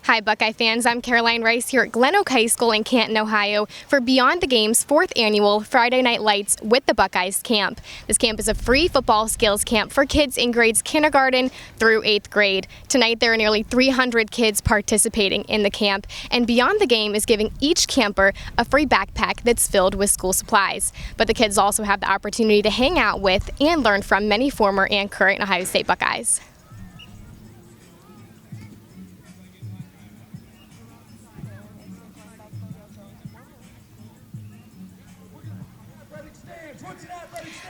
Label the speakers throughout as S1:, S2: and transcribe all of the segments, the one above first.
S1: Hi, Buckeye fans. I'm Caroline Rice here at Glenoak High School in Canton, Ohio for Beyond the Game's 4th annual Friday Night Lights with the Buckeyes camp. This camp is a free football skills camp for kids in grades kindergarten through 8th grade. Tonight, there are nearly 300 kids participating in the camp, and Beyond the Game is giving each camper a free backpack that's filled with school supplies. But the kids also have the opportunity to hang out with and learn from many former and current Ohio State Buckeyes.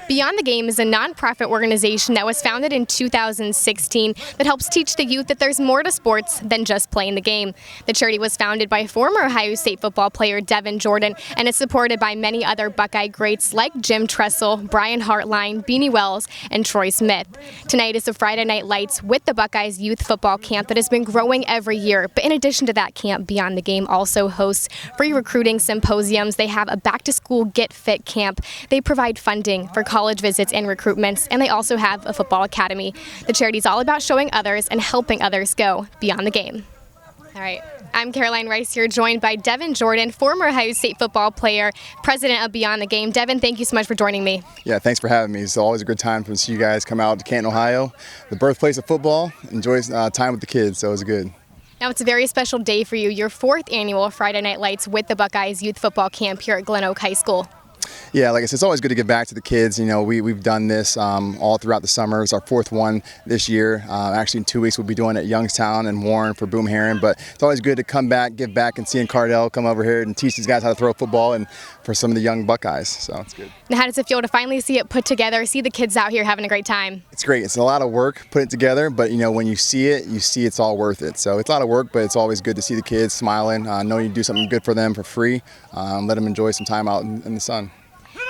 S1: Beyond the Game is a nonprofit organization that was founded in 2016 that helps teach the youth that there's more to sports than just playing the game. The charity was founded by former Ohio State football player Devon Jordan, and is supported by many other Buckeye greats like Jim Tressel, Brian Hartline, Beanie Wells, and Troy Smith. Tonight is the Friday Night Lights with the Buckeyes Youth Football Camp that has been growing every year. But in addition to that camp, Beyond the Game also hosts free recruiting symposiums. They have a back-to-school Get Fit camp. They provide funding for college visits and recruitments, and they also have a football academy. The charity is all about showing others and helping others go beyond the game. All right, I'm Caroline Rice here, joined by Devon Jordan, former Ohio State football player, president of Beyond the Game. Devon, thank you so much for joining me. Yeah, thanks for having me. It's always a good time to see you guys come out to Canton, Ohio, the birthplace of football. Enjoy time with the kids, so it was good. Now, it's a very special day for you, your 4th annual Friday Night Lights with the Buckeyes Youth Football Camp here at Glenoak High School. Yeah, like I said, it's always good to give back to the kids. You know, we've done this all throughout the summer. It's our 4th one this year. Actually, in 2 weeks, we'll be doing it at Youngstown and Warren for Boom Heron. But it's always good to come back, give back, and seeing Cardale come over here and teach these guys how to throw football, and for some of the young Buckeyes. So it's good. Now, how does it feel to finally see it put together, see the kids out here having a great time? It's great. It's a lot of work putting it together, but you know, when you see it, you see it's all worth it. So it's a lot of work, but it's always good to see the kids smiling, knowing you do something good for them for free, let them enjoy some time out in the sun.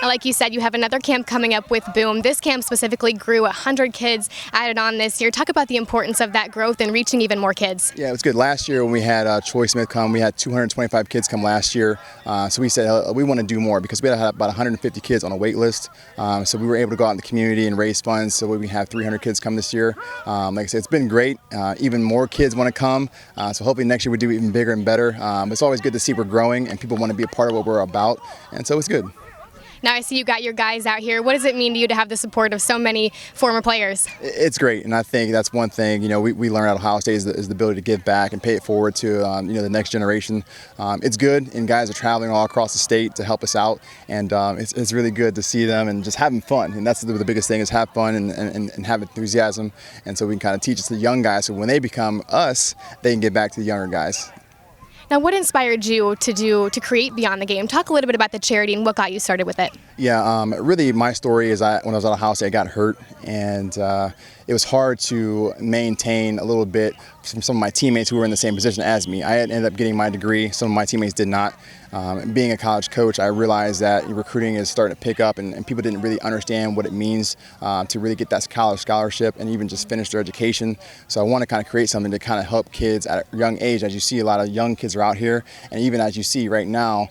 S1: Now, like you said, you have another camp coming up with Boom. This camp specifically grew 100 kids added on this year. Talk about the importance of that growth and reaching even more kids. Yeah, it was good. Last year when we had Troy Smith come, we had 225 kids come last year. So we said we want to do more because we had about 150 kids on a wait list. So we were able to go out in the community and raise funds. So we have 300 kids come this year. Like I said, it's been great. Even more kids want to come. So hopefully next year we do even bigger and better. It's always good to see we're growing and people want to be a part of what we're about. And so it's good. Now I see you got your guys out here. What does it mean to you to have the support of so many former players? It's great, and I think that's one thing, you know, we learn at Ohio State is the ability to give back and pay it forward to you know, the next generation. It's good, and guys are traveling all across the state to help us out, and it's really good to see them and just having fun. And that's the biggest thing, is have fun and have enthusiasm. And so we can kind of teach it to the young guys, so when they become us, they can get back to the younger guys. Now, what inspired you to create Beyond the Game? Talk a little bit about the charity and what got you started with it. Yeah, really my story is when I was at Ohio State, I got hurt, and it was hard to maintain a little bit from some of my teammates who were in the same position as me. I had ended up getting my degree. Some of my teammates did not. Being a college coach, I realized that recruiting is starting to pick up, and people didn't really understand what it means to really get that college scholarship and even just finish their education. So I want to kind of create something to kind of help kids at a young age. As you see, a lot of young kids are out here, and even as you see right now,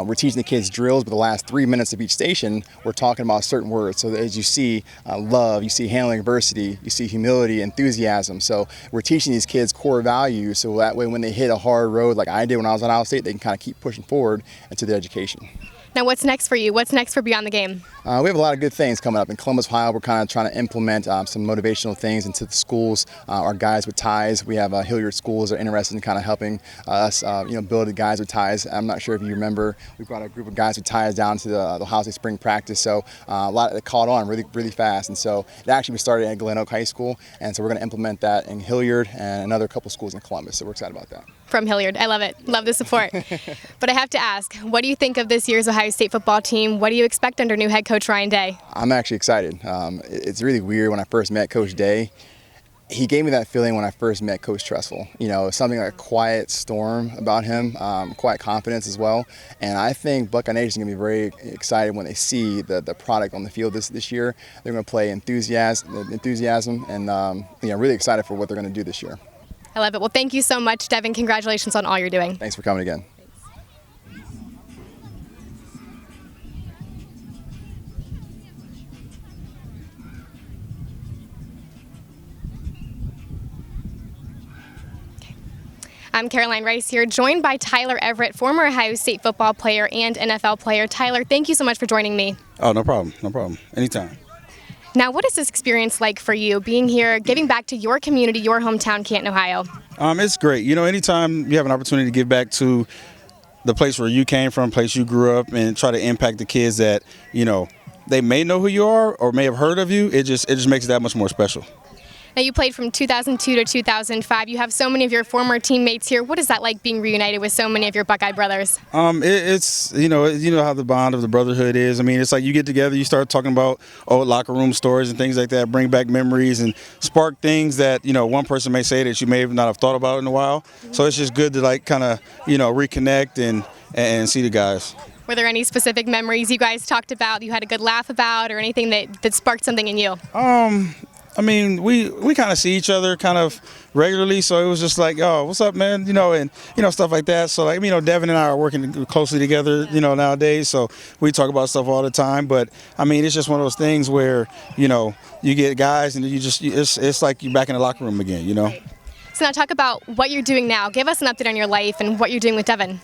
S1: we're teaching the kids drills, but the last 3 minutes of each station, we're talking about certain words. So as you see love, you see handling adversity, you see humility, enthusiasm. So we're teaching these kids core values, so that way when they hit a hard road like I did when I was at Ohio State, they can kind of keep pushing forward into their education. Now, what's next for you? What's next for Beyond the Game? We have a lot of good things coming up. In Columbus, Ohio, we're kind of trying to implement some motivational things into the schools. Our Guys with Ties, we have Hilliard schools that are interested in kind of helping us build the Guys with Ties. I'm not sure if you remember, we brought a group of Guys with Ties down to the Ohio State spring practice. So a lot that caught on really fast. And so it actually we started at Glenoak High School. And so we're going to implement that in Hilliard and another couple schools in Columbus. So we're excited about that. From Hilliard. I love it. Love the support. But I have to ask, what do you think of this year's Ohio State football team? What do you expect under new head coach Ryan Day? I'm actually excited. It's really weird. When I first met Coach Day, he gave me that feeling when I first met Coach Tressel. You know, something like a quiet storm about him, quiet confidence as well. And I think Buckeye Nation is going to be very excited when they see the product on the field this year. They're going to play enthusiasm, and really excited for what they're going to do this year. I love it. Well, thank you so much, Devon. Congratulations on all you're doing. Thanks for coming again. I'm Caroline Rice here, joined by Tyler Everett, former Ohio State football player and NFL player. Tyler, thank you so much for joining me.
S2: Oh, no problem. No problem. Anytime.
S1: Now, what is this experience like for you, being here, giving back to your community, your hometown, Canton, Ohio?
S2: It's great. You know, anytime you have an opportunity to give back to the place where you came from, place you grew up, and try to impact the kids that, you know, they may know who you are or may have heard of you, it just makes it that much more special.
S1: Now, you played from 2002 to 2005. You have so many of your former teammates here. What is that like, being reunited with so many of your Buckeye brothers?
S2: It's you know how the bond of the brotherhood is. I mean, it's like you get together, you start talking about old locker room stories and things like that, bring back memories and spark things that, you know, one person may say that you may not have thought about in a while. So it's just good to like kind of, you know, reconnect and see the guys.
S1: Were there any specific memories you guys talked about, you had a good laugh about, or anything that sparked something in you?
S2: I mean, we kind of see each other kind of regularly, so it was just like, oh, what's up, man? You know, and, you know, stuff like that. So, like, you know, Devin and I are working closely together, you know, nowadays, so we talk about stuff all the time. But, I mean, it's just one of those things where, you know, you get guys and it's like you're back in the locker room again, you know?
S1: So now talk about what you're doing now. Give us an update on your life and what you're doing with Devin.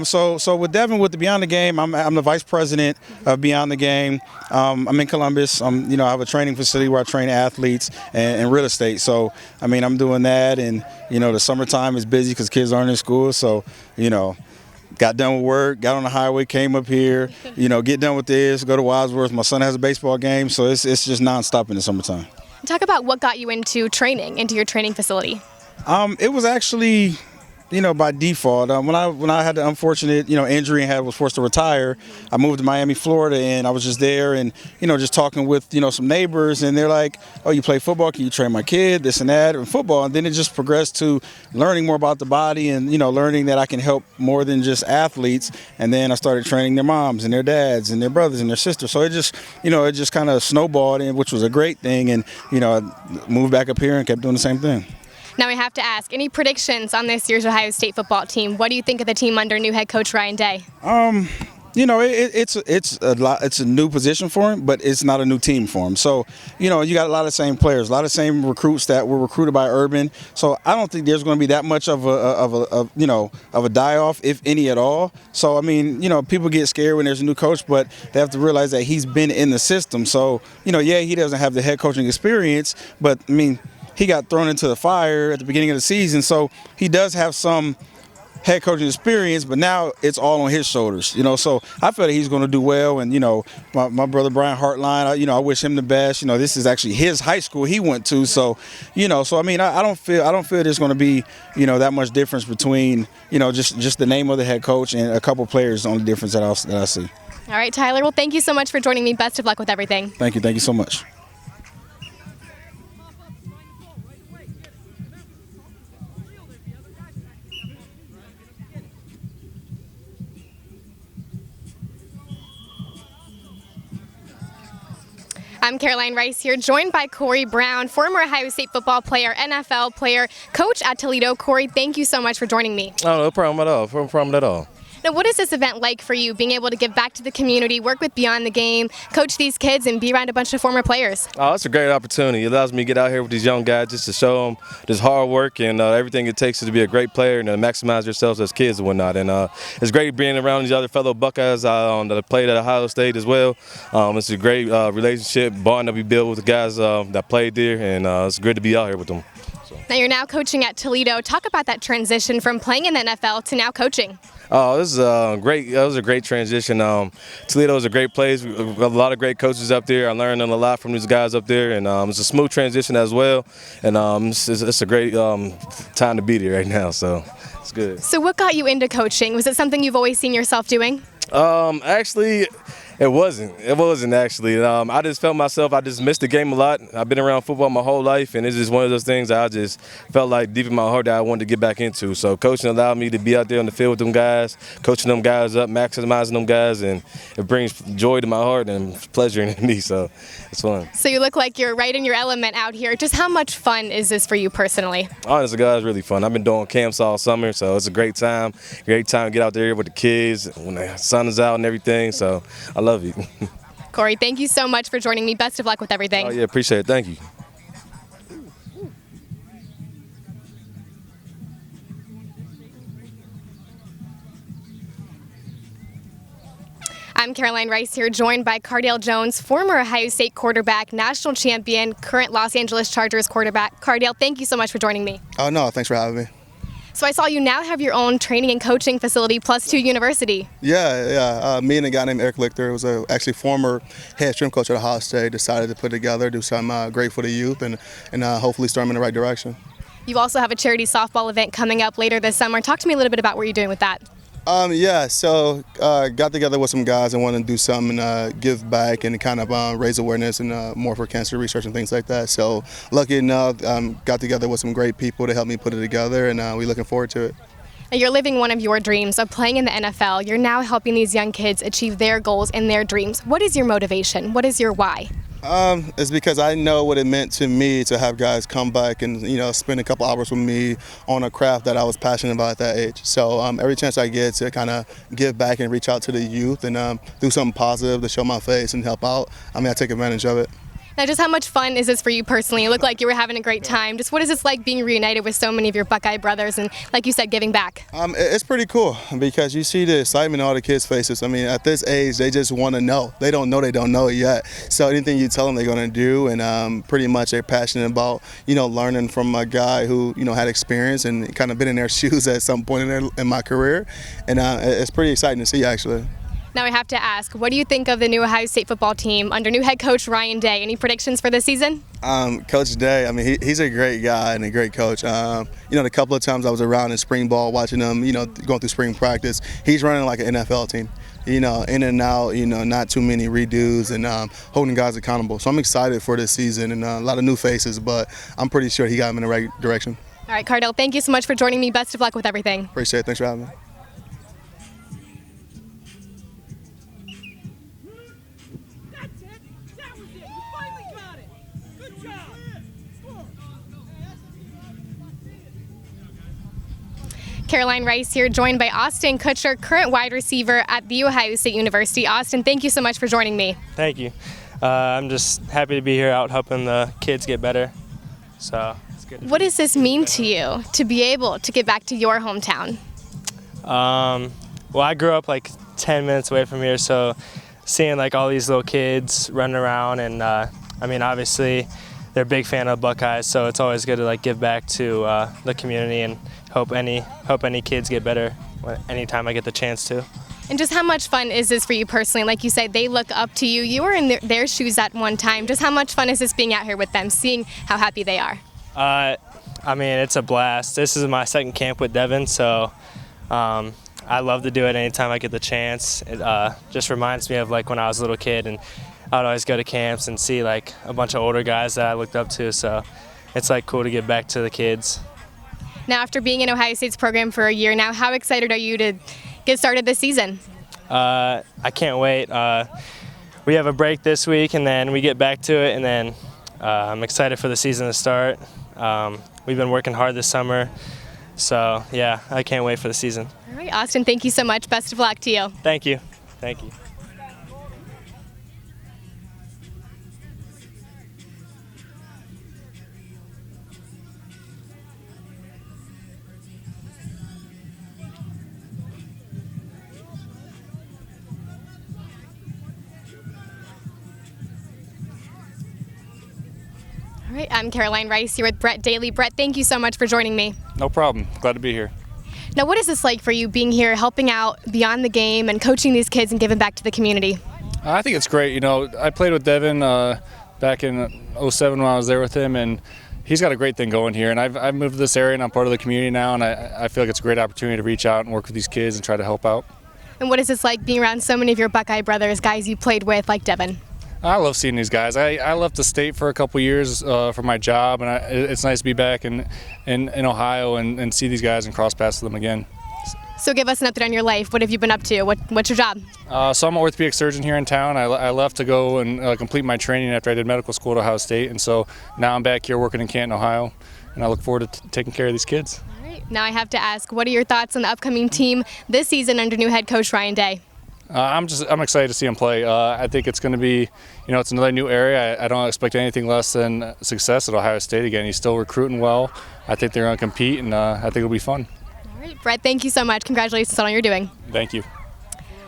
S2: So with Devin, with the Beyond the Game, I'm the vice president of Beyond the Game. I'm in Columbus. You know, I have a training facility where I train athletes and real estate. So, I mean, I'm doing that, and, you know, the summertime is busy because kids aren't in school. So, you know, got done with work, got on the highway, came up here, you know, get done with this, go to Wadsworth. My son has a baseball game, so it's just nonstop in the summertime.
S1: Talk about what got you into your training facility.
S2: It was actually, you know, by default. When I had the unfortunate, you know, injury and was forced to retire, I moved to Miami, Florida, and I was just there and, you know, just talking with, you know, some neighbors, and they're like, oh, you play football? Can you train my kid? This and that, and football. And then it just progressed to learning more about the body and, you know, learning that I can help more than just athletes. And then I started training their moms and their dads and their brothers and their sisters. So it just, you know, it just kind of snowballed, which was a great thing. And, you know, I moved back up here and kept doing the same thing.
S1: Now we have to ask, any predictions on this year's Ohio State football team? What do you think of the team under new head coach Ryan Day?
S2: You know, it's a new position for him, but it's not a new team for him. So, you know, you got a lot of same players, a lot of same recruits that were recruited by Urban. So I don't think there's going to be that much of a die-off, if any at all. So, I mean, you know, people get scared when there's a new coach, but they have to realize that he's been in the system. So, you know, yeah, he doesn't have the head coaching experience, but, I mean, he got thrown into the fire at the beginning of the season, so he does have some head coaching experience, but now it's all on his shoulders, you know. So I feel that he's going to do well, and, you know, my brother Brian Hartline, I wish him the best. You know, this is actually his high school he went to, so, you know, so I mean, I don't feel there's going to be, you know, that much difference between, you know, just the name of the head coach and a couple players. The only difference that I see.
S1: All right, Tyler. Well, thank you so much for joining me. Best of luck with everything.
S2: Thank you so much.
S1: I'm Caroline Rice here, joined by Corey Brown, former Ohio State football player, NFL player, coach at Toledo. Corey, thank you so much for joining me.
S3: Oh, no problem at all. No problem at all.
S1: Now, what is this event like for you, being able to give back to the community, work with Beyond the Game, coach these kids, and be around a bunch of former players?
S3: Oh, it's a great opportunity. It allows me to get out here with these young guys just to show them this hard work and everything it takes to be a great player and to maximize yourselves as kids and whatnot. And it's great being around these other fellow Buckeyes that played at Ohio State as well. It's a great relationship, bond that we built with the guys that played there, and it's good to be out here with them.
S1: Now, you're now coaching at Toledo. Talk about that transition from playing in the NFL to now coaching.
S3: Oh, this is great. That was a great transition. Toledo is a great place. We have a lot of great coaches up there. I learned a lot from these guys up there, and it's a smooth transition as well. And it's a great time to be there right now, so it's good.
S1: So what got you into coaching? Was it something you've always seen yourself doing?
S3: Actually, it wasn't. It wasn't actually. I just felt myself. I just missed the game a lot. I've been around football my whole life, and it's just one of those things that I just felt like deep in my heart that I wanted to get back into. So coaching allowed me to be out there on the field with them guys, coaching them guys up, maximizing them guys, and it brings joy to my heart and pleasure in me. So it's fun.
S1: So you look like you're right in your element out here. Just how much fun is this for you personally?
S3: Honestly, guys, it's really fun. I've been doing camps all summer, so it's a great time. Great time to get out there with the kids when the sun is out and everything. So I love it.
S1: Corey, thank you so much for joining me. Best of luck with everything.
S3: Oh, yeah, appreciate it. Thank you.
S1: I'm Caroline Rice here, joined by Cardale Jones, former Ohio State quarterback, national champion, current Los Angeles Chargers quarterback. Cardale, thank you so much for joining me.
S4: Oh, no, thanks for having me.
S1: So I saw you now have your own training and coaching facility, +2 University.
S4: Yeah. Me and a guy named Eric Lichter, who was actually former head strength coach at Ohio State, decided to put together, do something great for the youth, and hopefully start them in the right direction.
S1: You also have a charity softball event coming up later this summer. Talk to me a little bit about what you're doing with that.
S4: So got together with some guys and wanted to do something and give back and kind of raise awareness and more for cancer research and things like that. So lucky enough, got together with some great people to help me put it together, and we're looking forward to it.
S1: Now, you're living one of your dreams of playing in the NFL. You're now helping these young kids achieve their goals and their dreams. What is your motivation? What is your why?
S4: It's because I know what it meant to me to have guys come back and spend a couple hours with me on a craft that I was passionate about at that age. So every chance I get to kind of give back and reach out to the youth and do something positive to show my face and help out, I take advantage of it.
S1: Now, just how much fun is this for you personally? You look like you were having a great time. Just what is this like being reunited with so many of your Buckeye brothers and, like you said, giving back?
S4: It's pretty cool because you see the excitement on all the kids' faces. At this age, they just want to know. They don't know it yet. So anything you tell them they're going to do, and pretty much they're passionate about, learning from a guy who, had experience and kind of been in their shoes at some point in my career. And it's pretty exciting to see, actually.
S1: Now I have to ask, what do you think of the new Ohio State football team under new head coach Ryan Day? Any predictions for this season?
S4: Coach Day, he's a great guy and a great coach. The couple of times I was around in spring ball watching him, going through spring practice, he's running like an NFL team. In and out, not too many redos and holding guys accountable. So I'm excited for this season and a lot of new faces, but I'm pretty sure he got him in the right direction.
S1: All right, Cardale, thank you so much for joining me. Best of luck with everything.
S4: Appreciate it. Thanks for having me.
S1: Caroline Rice here, joined by Austin Kutscher, current wide receiver at The Ohio State University. Austin, thank you so much for joining me.
S5: Thank you. I'm just happy to be here out helping the kids get better. So it's good.
S1: What does this mean to you to be able to get back to your hometown?
S5: Well, I grew up like 10 minutes away from here, so seeing like all these little kids running around and obviously they're a big fan of Buckeyes, so it's always good to like give back to the community and hope any kids get better anytime I get the chance to.
S1: And just how much fun is this for you personally? Like you said, they look up to you. You were in their shoes at one time. Just how much fun is this being out here with them, seeing how happy they are?
S5: It's a blast. This is my second camp with Devon, so I love to do it anytime I get the chance. It just reminds me of like when I was a little kid, and I'd always go to camps and see like a bunch of older guys that I looked up to, so it's like cool to give back to the kids.
S1: Now, after being in Ohio State's program for a year now, how excited are you to get started this season?
S5: I can't wait. We have a break this week, and then we get back to it, and then I'm excited for the season to start. We've been working hard this summer, so yeah, I can't wait for the season.
S1: All right, Austin, thank you so much. Best of luck to you.
S5: Thank you. Thank you.
S1: All right, I'm Caroline Rice here with Brett Daly. Brett, thank you so much for joining me.
S6: No problem. Glad to be here.
S1: Now, what is this like for you being here, helping out beyond the game and coaching these kids and giving back to the community?
S6: I think it's great. I played with Devon back in '07 when I was there with him, and he's got a great thing going here. And I've moved to this area, and I'm part of the community now, and I feel like it's a great opportunity to reach out and work with these kids and try to help out.
S1: And what is this like being around so many of your Buckeye brothers, guys you played with like Devon?
S6: I love seeing these guys. I left the state for a couple years for my job, and it's nice to be back in Ohio and see these guys and cross paths with them again.
S1: So give us an update on your life. What have you been up to? What's your job?
S6: So I'm an orthopedic surgeon here in town. I left to go and complete my training after I did medical school at Ohio State, and so now I'm back here working in Canton, Ohio, and I look forward to taking care of these kids.
S1: All right. Now I have to ask, what are your thoughts on the upcoming team this season under new head coach Ryan Day?
S6: I'm excited to see him play. I think it's going to be, it's another new area. I don't expect anything less than success at Ohio State again. He's still recruiting well. I think they're going to compete, and I think it'll be fun.
S1: All right, Brett, thank you so much. Congratulations on all you're doing.
S6: Thank you.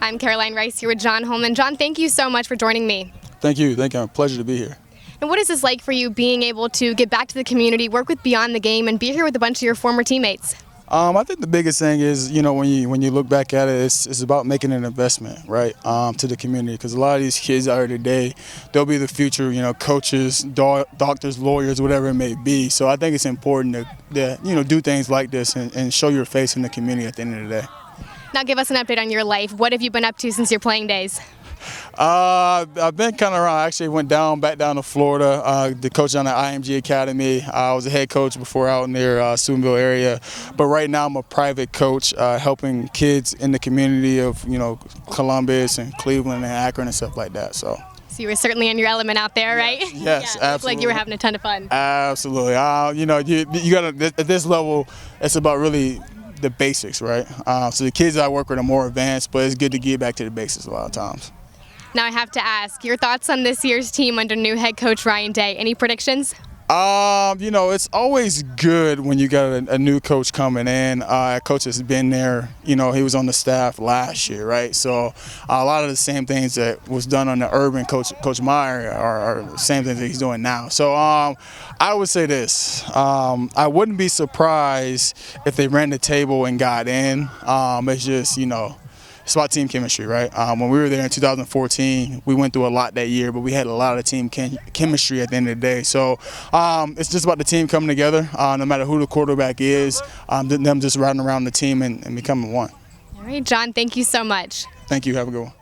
S1: I'm Caroline Rice here with John Holman. John, thank you so much for joining me.
S7: Thank you. Thank you. Pleasure to be here.
S1: And what is this like for you being able to get back to the community, work with Beyond the Game, and be here with a bunch of your former teammates?
S7: I think the biggest thing is, when you look back at it, it's about making an investment, right, to the community. Because a lot of these kids out here today, they'll be the future, coaches, doctors, lawyers, whatever it may be. So I think it's important to do things like this and show your face in the community at the end of the day.
S1: Now give us an update on your life. What have you been up to since your playing days?
S7: I've been kind of around. I actually went back down to Florida, the coach on the IMG Academy. I was a head coach before out near Steubenville area. But right now I'm a private coach helping kids in the community of, Columbus and Cleveland and Akron and stuff like that. So
S1: you were certainly in your element out there, right?
S7: Yes,
S1: yeah,
S7: absolutely.
S1: Looked like you were having a ton of fun.
S7: Absolutely. You got to, at this level, it's about really the basics, right? So the kids I work with are more advanced, but it's good to get back to the basics a lot of times.
S1: Now I have to ask, your thoughts on this year's team under new head coach Ryan Day. Any predictions?
S7: It's always good when you got a new coach coming in. A coach has been there, he was on the staff last year, right? So a lot of the same things that was done on the urban Coach Meyer are the same things that he's doing now. So I would say this, I wouldn't be surprised if they ran the table and got in. It's just, it's about team chemistry, right? When we were there in 2014, we went through a lot that year, but we had a lot of team chemistry at the end of the day. So it's just about the team coming together, no matter who the quarterback is, them just riding around the team and becoming one.
S1: All right, John, thank you so much.
S7: Thank you. Have a good one.